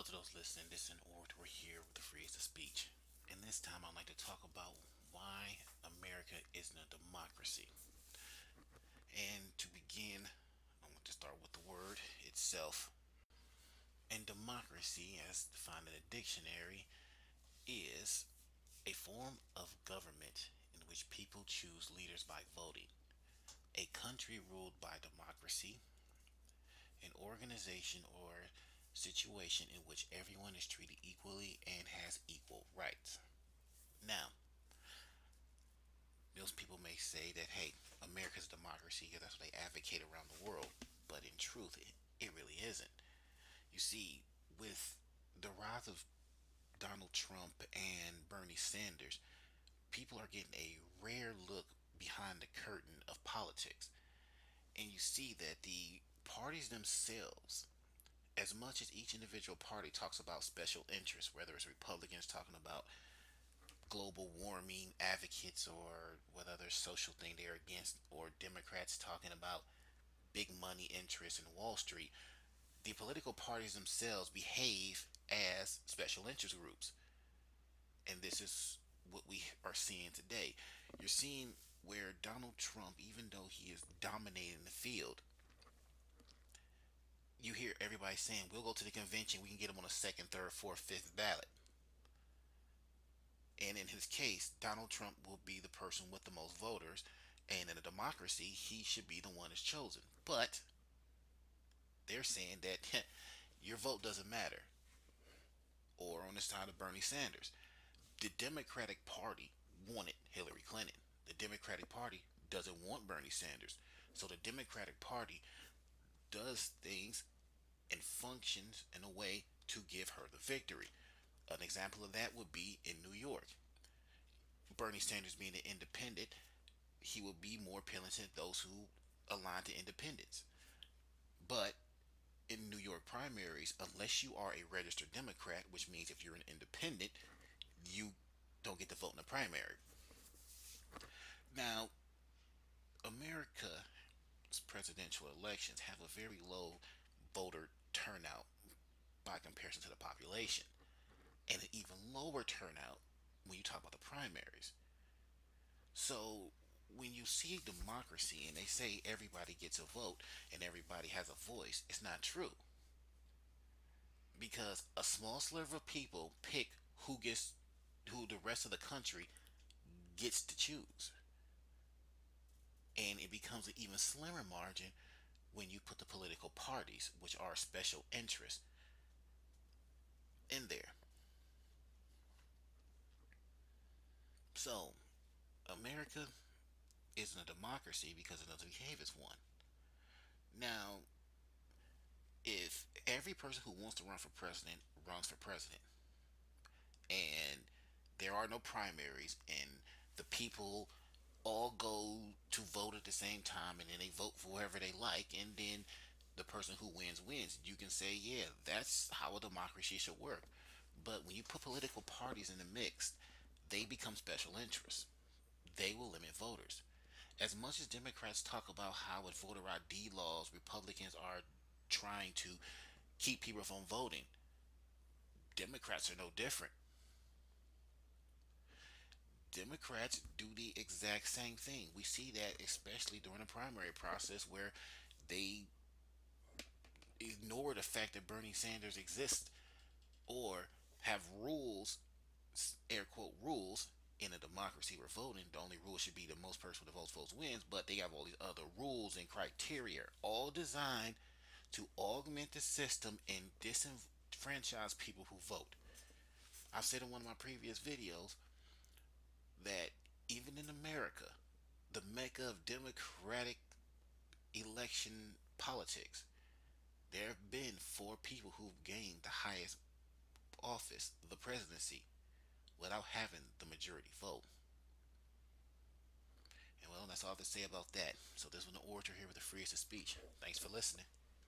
Hello to those listening. This is an orator here with the freest of speech. And this time I'd like to talk about why America isn't a democracy. And to begin, I want to start with the word itself. And democracy, as defined in the dictionary, is a form of government in which people choose leaders by voting. A country ruled by democracy, an organization or situation in which everyone is treated equally and has equal rights. Now, most people may say that, hey, America's a democracy because that's what they advocate around the world. But in truth, it really isn't. You see, with the rise of Donald Trump and Bernie Sanders, people are getting a rare look behind the curtain of politics. And you see that the parties themselves, as much as each individual party talks about special interests, whether it's Republicans talking about global warming advocates or what other social thing they're against, or Democrats talking about big money interests in Wall Street, the political parties themselves behave as special interest groups. And this is what we are seeing today. You're seeing where Donald Trump, even though he is dominating the field, you hear everybody saying, we'll go to the convention, we can get him on a second, third, fourth, fifth ballot. And in his case, Donald Trump will be the person with the most voters. And in a democracy, he should be the one that's chosen. But they're saying that your vote doesn't matter. Or on the side of Bernie Sanders, the Democratic Party wanted Hillary Clinton. The Democratic Party doesn't want Bernie Sanders. So the Democratic Party does things and functions in a way to give her the victory. An example of that would be in New York. Bernie Sanders being an independent, he will be more appealing to those who align to independence. But in New York primaries, unless you are a registered Democrat, which means if you're an independent, you don't get to vote in the primary. Now, America's presidential elections have a very low voter turnout by comparison to the population, and an even lower turnout when you talk about the primaries. So when you see democracy and they say everybody gets a vote and everybody has a voice, it's not true. Because a small sliver of people pick who the rest of the country gets to choose. And it becomes an even slimmer margin when you put the political parties, which are special interests, in there. So, America isn't a democracy because it doesn't behave as one. Now, if every person who wants to run for president runs for president, and there are no primaries, and the people all go to vote at the same time, and then they vote for whoever they like, and then the person who wins, you can say, yeah, that's how a democracy should work. But when you put political parties in the mix, they become special interests. They will limit voters. As much as Democrats talk about how with voter ID laws, Republicans are trying to keep people from voting, Democrats are no different. Democrats do the exact same thing. We see that especially during the primary process where they ignore the fact that Bernie Sanders exists, or have rules, air quote rules. In a democracy we're voting, the only rule should be the most person with the votes wins, but they have all these other rules and criteria, all designed to augment the system and disenfranchise people who vote. I've said in one of my previous videos that even in America, the mecca of democratic election politics, there have been four people who've gained the highest office, the presidency, without having the majority vote. And well, that's all to say about that. So this was an orator here with the freest of speech. Thanks for listening.